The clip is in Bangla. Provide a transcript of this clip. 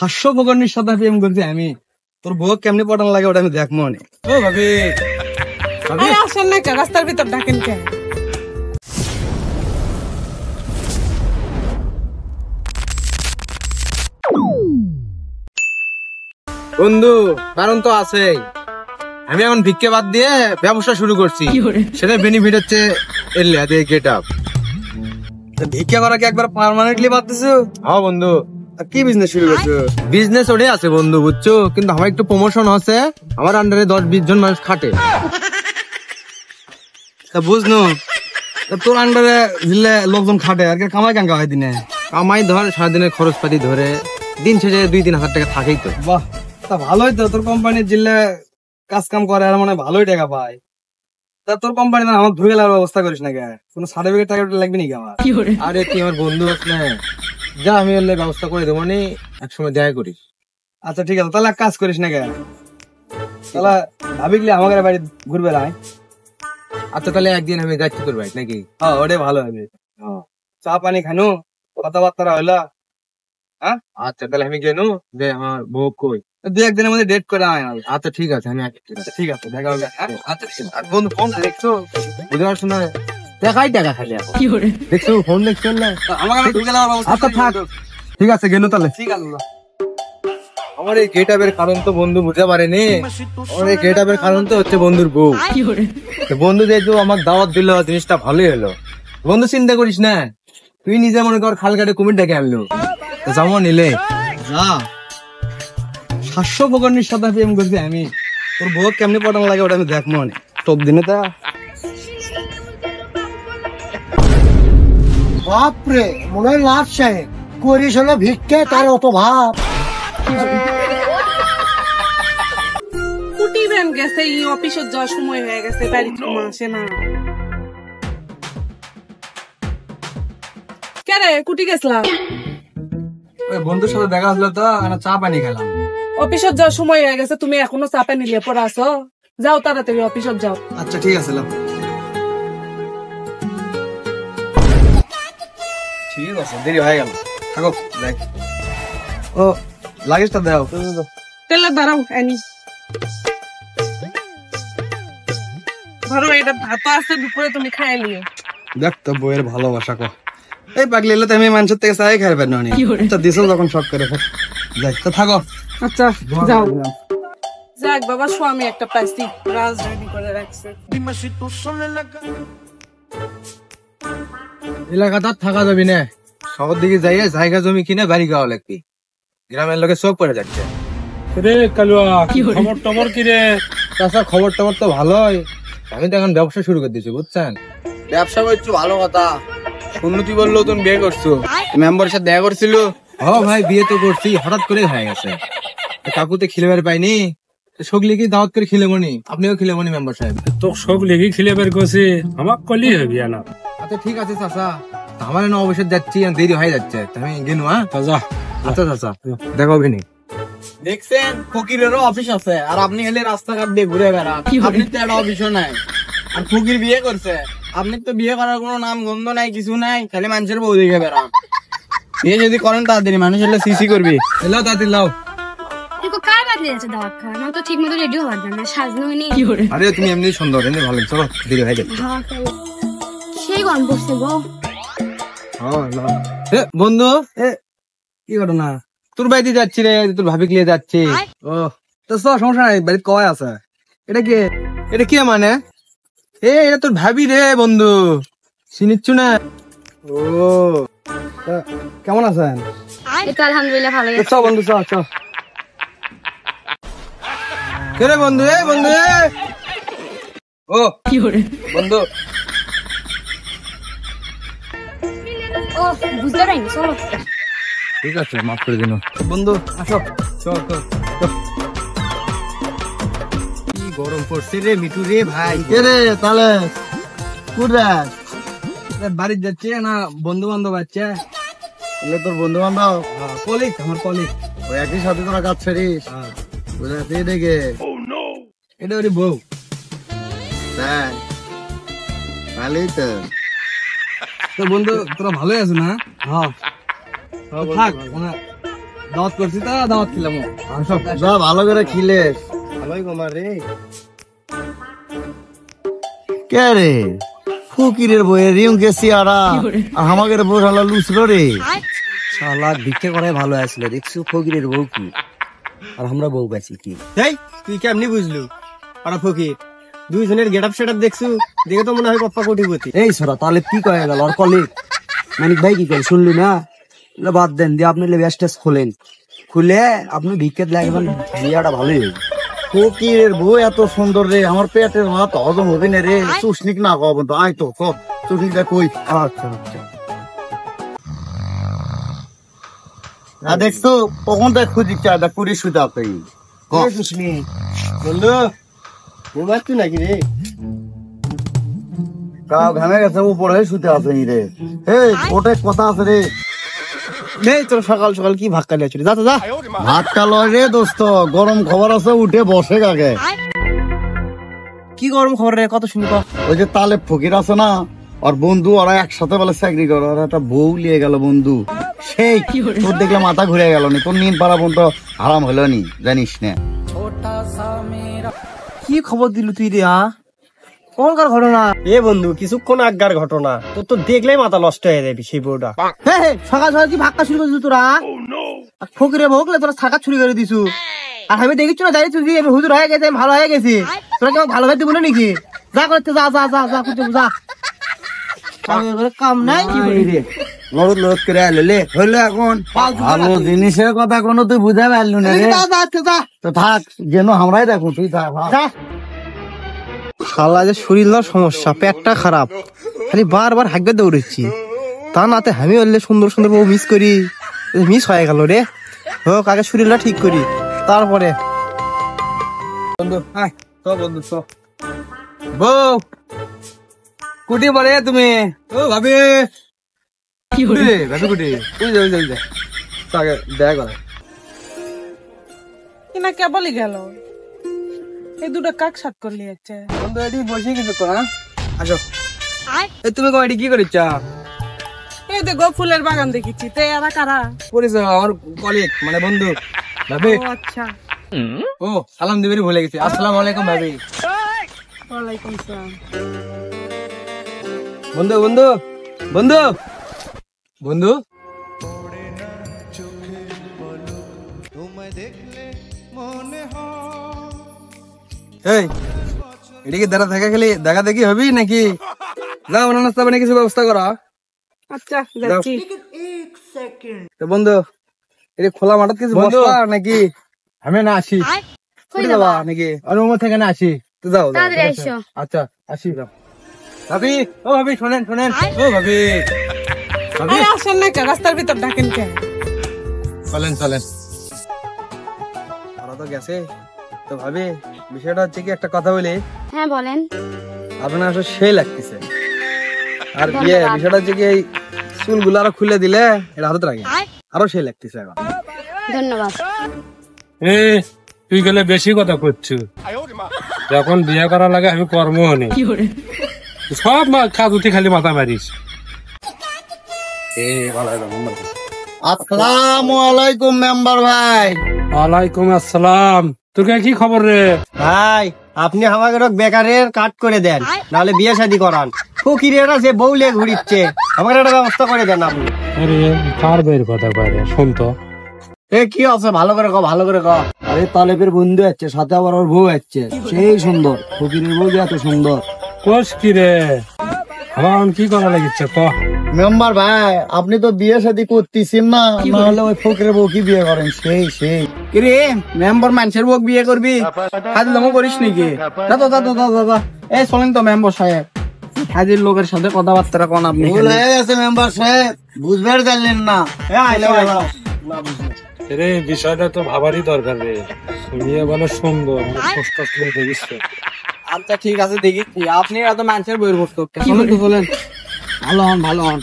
হাস্যপ্রকরণের সাথে প্রেম করছি আমি, তোর বউ কেমনি পটান লাগে ওটা আমি দেখবো নি। ও ভাবি ভাবি আসেন না রাস্তার ভিতর ডাকেন কে? বন্ধু কারণ তো আছে, আমি এখন ভিক্ষে বাদ দিয়ে ব্যবসা শুরু করছি, সেটা বেনিফিট হচ্ছে গেট আপ। ভিক্ষা করা কি একবার পার্মানেন্টলি বাদ দিছো? হ্যাঁ বন্ধু, কি বিজনেস শুরু করছো? বিজনেস ওটাই আছে বন্ধু, বুঝছো, কিন্তু আমার একটু প্রমোশন হচ্ছে, আমার আন্ডারে 10-20 জন মানুষ খাটে। তা বুঝনো, তোর আন্ডারে দিলে লোকজন খাটে আর কি, কামাই কাঙ্কা হয় দিনে? কামাই ধর সারাদিনের খরচ পাতি ধরে দিন শেষে 2-3 হাজার টাকা থাকেই তো। বাহ, তা ভালোই তো, তোর কোম্পানির জিল্লে কাজ কাম করে আর মানে ভালোই টাকা পায়। তা তোর কোম্পানি আমার ধরে গেলার ব্যবস্থা করিস না কে? কোনো সার্টিফিকেট টার্টিফিকেট লাগবে নাকি আমার? আরে তুই আমার বন্ধু না, যা আমি এলে ব্যবস্থা করে দেবো, মানে একসময় দেখা করিস। আচ্ছা ঠিক আছে, তাহলে এক কাজ করিস না কে, তাহলে ভাবিকলি আমাদের বাড়ি ঘুরবে না? আচ্ছা তাহলে একদিন আমি যাচ্ছি তোর বাড়ি নাকি? হ্যাঁ ওটাই ভালো হবে। চা পানি খানো, কথাবার্তা হইলো। হ্যাঁ আচ্ছা তাহলে আমি কেন যে আমার বউ কই? 2-1 দিনের মধ্যে ডেট করে আয়। আচ্ছা ঠিক আছে, আমি ঠিক আছে, দেখা হবে। আচ্ছা ঠিক আছে। আর বন্ধু ফোন দেখছো, বুঝতে পারছো না, দেখাই টাকা খালি এখন দেখছো, ফোন দেখছো না? আমাকে ঢুকে যাওয়ার ব্যবস্থা আচ্ছা করিস। থাক, ঠিক আছে গেল তাহলে। ঠিক আছে। আমার এই গেট আপের কারণ তো বন্ধু বুঝতে পারেনি, আমার এই গেট আপের কারণ তো হচ্ছে বন্ধুর বউ। তো বন্ধু যেহেতু আমার দাওয়াত দিল, জিনিসটা ভালোই হলো। বন্ধু চিন্তা করিস না, তুই নিজে মনে কর খালঘাটে কুমির ডেকে আনলো, তো যেমন নিলে যা হাস্যপ্রকরণের সাথে প্রেম করছি আমি, তোর বউ কেমনি পটান লাগে ওটা আমি দেখবো নি। সব দিনে তা বাপরে, মনে হয় লাভ সাহেব করিস হলো ভিক্ষে, তার অত ভাব। কুটি ব্যান গেছে, এই অফিসের যাওয়ার সময় হয়ে গেছে, বাড়িতে আসে না। কে রে, কুটি গেছলা? ওই বন্ধুর সাথে দেখা হলো তো, চা পানি খেলাম। অফিসের যাওয়ার সময় হয়ে গেছে, তুমি এখনো চাপে নিলে পড়ে আসো। যাও তাড়াতাড়ি অফিসের যাও। আচ্ছা ঠিক আছে, ঠিক আছে, দেরি হয়ে গেল, থাকো দেখ। ও লাগেজটা দাও। তাহলে দাঁড়াও এনি ধরো, এটা ভাত আছে দুপুরে, তুমি খাই নিও। দেখ তো বইয়ের ভালোবাসা কো, এই পাগলি এলে তো আমি মানুষের থেকে চাই খাই পারি না। আচ্ছা দিছো যখন শখ করে যাই তো, থাকো। আচ্ছা যাও। যাক বাবা, স্বামী একটা পাইছি, রাজধানী করে রাখছে। এলাকাটা থাকা যাবি না, শহর দিকে যাইয়ে জায়গা জমি কিনে বাড়ি গাওয়া লাগবে, গ্রামের লোকে চোখ পড়ে যাচ্ছে। রে কালুয়া, খবর টবর কি রে? তাছাড়া খবর টবর তো ভালোই, আমি তো এখন ব্যবসা শুরু করে দিয়েছি, বুঝছেন। ব্যবসা করছো, ভালো কথা। উন্নতি বললো তুমি বিয়ে করছো, মেম্বারের সাথে দেখা করছিল? ও ভাই বিয়ে তো করছি, হঠাৎ করে হয়ে গেছে। কাকুতে খিলেবার পাইনি, সগলি কি দাওয়াত করে খিলেমনি, আপনিও খিলেমনি মেম্বার সাহেব। তো সব লেগে খিলে বের করছি, আমাক কলি হবি না। আচ্ছা ঠিক আছে চাচা, আমার না অবশ্যই যাচ্ছি, দেরি হয়ে যাচ্ছে, আমি গেনু। হ্যাঁ যা। আচ্ছা চাচা, দেখা হবে নি। দেখছেন ফকিরেরও অফিস আছে, আর আপনি এলে রাস্তাঘাট দিয়ে ঘুরে বেড়ান। আপনি তো একটা অফিসও নাই, আর ফকির বিয়ে করছে, আপনি তো বিয়ে করার কোনো নাম গন্ধ নাই, কিছু নাই, খালি মানুষের বউ দেখে বেড়ান। বিয়ে যদি করেন তাড়াতাড়ি, মানুষ এলে সিসি করবি। এলাও তাড়াতাড়ি লাও। দেখো কার বাদলে আছে দাওয়াত খাওয়া, আমার তো ঠিক মতো রেডি হওয়ার জন্য সাজনো হয়নি। আরে তুমি এমনি সুন্দর, এমনি ভালো, চলো দেরি হয়ে যাচ্ছে। সেই গল্প করছে গো। বন্ধু কি ঘটনা? তোর বাড়িতে যাচ্ছি রে, তোর ভাবি লিয়ে যাচ্ছি। ও তো সমস্যা নাই, বাড়িতে কয় আছে। এটা কি? এটা কি মানে? এটা তোর ভাবি রে বন্ধু, চিনিচ্ছু না? ও তা কেমন আছেন? এই তো আলহামদুলিল্লাহ ভালোই আছি। চ বন্ধু, চ চ। কে রে বন্ধু? বন্ধু ও বন্ধু, ও বুঝতে পারিনি, চলো। ঠিক আছে, মাফ করে দিন বন্ধু আসো। চল চল। কি গরম পড়ছে রে মিঠু রে ভাই। কে রে তাহলে কুড়া? বাড়িতে যাচ্ছে না বন্ধু বান্ধব আছে? এলে তোর বন্ধু বান্ধব কলিগ, আমার কলিগ। ওই একই সাথে তোরা কাজ ফেরিস, বুঝাতে দেখে এটা ওর বউ। তাই ভালোই তো। তো বন্ধু তোরা ভালোই আছো না? হ্যাঁ থাক, দাওয়াত করছি তা দাওয়াত খেলাম যা ভালো করে খিলেস ভালোই গোমা রে কে রে ফকিরের বইয়ের রিং গেছি আর আমাদের বউ শালা লুচলো রে শালা ভিক্ষে করে ভালো আসছিল দেখছো ফকিরের বউ কি আর আমরা বউ পাইছি কি এই তুই কেমনি বুঝলু ওরা ফকির দুইজনের গেট আপ সেট আপ দেখছু দেখে তো মনে হয় পপ্পা কোটিপতি। এই সরা তাহলে কি কয়ে গেল আর কলিগ মানিক ভাই কি করে শুনলি না বাদ দেন দিয়ে আপনি ব্যাস্টেস খোলেন খুলে আপনি ভিক্ষে লাগবেন বিয়াটা ভালোই হবে। ফকিরের বউ এত সুন্দর রে আমার পেটের ভাত হজম হবে না রে চুষনিক না কব তো আয় তো চুষনিকটা কই আচ্ছা আচ্ছা দেখছো কখন দেখ খুঁজি চাঁদা পুরি সুদা পাই চুষনি বন্ধু ঘুমাচ্ছ নাকি রে গাও ঘামে গেছে উপরে শুতে আছে রে এই ওটা কথা আছে রে এই তোর সকাল সকাল কি ভাত কালিয়া চুরি যা তো যা ভাত কালয় রে দোস্ত গরম খবর আছে উঠে বসে আগে কি গরম খবর রে কত শুনি তো ওই যে তালে ফকির আছে না আর বন্ধু ওরা একসাথে বলে চাকরি করে ওরা একটা বউ লিয়ে গেল বন্ধু সেই তোর দেখলে মাথা ঘুরে গেল নি তোর নিন পাড়া বন্ধু হারাম হলো নি জানিস না কি খবর দিলু তুই রে কোনকার ঘটনা? এ বন্ধু কিছুক্ষণ আগগার ঘটনা তোর তো দেখলেই মাথা নষ্ট হয়ে যাবে সেই বউটা। সকাল সকাল কি ভাক্কা শুরু করেছিস তোরা ফকিরে ভোগলে তোরা থাকা শুরু করে দিছু আর আমি দেখিস না যাই তুই আমি হুজুর হয়ে গেছে আমি ভালো হয়ে গেছি তোরা কেমন ভালো হয়ে দিব না নাকি যা করতে যা যা যা যা করতে যা কাম নাই কি বলি রে লড়ত লড়ত করে আলে হইলো এখন ভালো জিনিসের কথা কোনো তুই বুঝা পারলু না রে তো থাক যেন আমরাই দেখো তুই থাক শালা যে শরীর সমস্যা পেটটা খারাপ খালি বারবার হাঁকবে দৌড়েছি তা নাতে আমি হলে সুন্দর সুন্দর বউ মিস করি মিস হয়ে গেল রে হোক আগে শরীরটা ঠিক করি তারপরে বন্ধু বন্ধু বউ কুটি বলে তুমি ও ভাবি কি করে ভাবি কুটি তুই যাই যাই যা তাকে দেখা করে কিনা কে বলি গেল এই দুটো কাক সাত করলি যাচ্ছে বন্ধু এটি বসে কিছু তো না আসো এই তুমি কয়টি কি করিচ্ছ এই দেখো ফুলের বাগান দেখেছি তে এরা কারা পরিচয় আমার কলিগ মানে বন্ধু ভাবি ও আচ্ছা ও সালাম দিবেরি ভুলে গেছি আসসালামু আলাইকুম ভাবি ওয়ালাইকুম আসসালাম বন্ধু বন্ধু বন্ধু বন্ধু এই এদিকে দাঁড়া থাকা খেলি দেখা দেখি হবি নাকি যাও নাস্তা বানিয়ে কিছু ব্যবস্থা করা আচ্ছা যাচ্ছি তো বন্ধু এটা খোলা মাঠত কিছু বসবা নাকি আমি না আসি যাবা নাকি আর ওমর থেকে না আসি তো যাও তাড়াতাড়ি আইসো আচ্ছা আসি যাও ভাবি ও ভাবি শোনেন শোনেন ও ভাবি ভাবি আরে আসেন না কে রাস্তার ভিতর ডাকেন কে চলেন চলেন ওরা তো গেছে তো ভাবি বিষয়টা হচ্ছে কি একটা কথা বলি হ্যাঁ বলেন আপনার আসলে সেই লাগতেছে আর বিয়ে বিষয়টা হচ্ছে কি এই চুলগুলো আরো খুলে দিলে এটা হাতে রাখে আরো সেই লাগতেছে এখন ধন্যবাদ এ তুই গেলে বেশি কথা করছো যখন বিয়ে করা লাগে আমি কর্ম হনি সব কাজ উঠে খালি মাথা মারিস আসসালামু আলাইকুম মেম্বার ভাই ওয়ালাইকুম আসসালাম তোর কি খবর রে ভাই আপনি আমাকে বেকারের কাট করে দেন নাহলে বিয়ে শাদী করান ফকিরেরা যে বউলে ঘুরিচ্ছে আমাকে একটা ব্যবস্থা করে দেন আপনি আরে কার বের কথা বাইরে শুন তো এ কি আছে ভালো করে ক ভালো করে ক আরে তালেবের বন্ধু আছে সাথে আবার ওর বউ আছে সেই সুন্দর ফকিরের বউ যে এত সুন্দর কোষ কি রে আমার কি করা লাগিচ্ছে তো মেম্বার ভাই আপনি তো বিয়ে শাদী করতেছেন না নাহলে ওই ফকিরের বউ কি বিয়ে করেন সেই সেই কিরে মেম্বার মানুষের বউ বিয়ে করবি হাজলামো করিস নাকি যা তো যা তো যা যা এই চলেন তো মেম্বার সাহেব হাজির লোকের সাথে কথাবার্তা কোন আপনি ভুল হয়ে গেছে মেম্বার সাহেব বুঝবার জানলেন না রে বিষয়টা তো ভাবারই দরকার রে শুনিয়ে বলে সুন্দর দেখিস তো আচ্ছা ঠিক আছে দেখি আপনি এত মানুষের বইয়ের বস্তু চলেন তো চলেন ভালো হন ভালো হন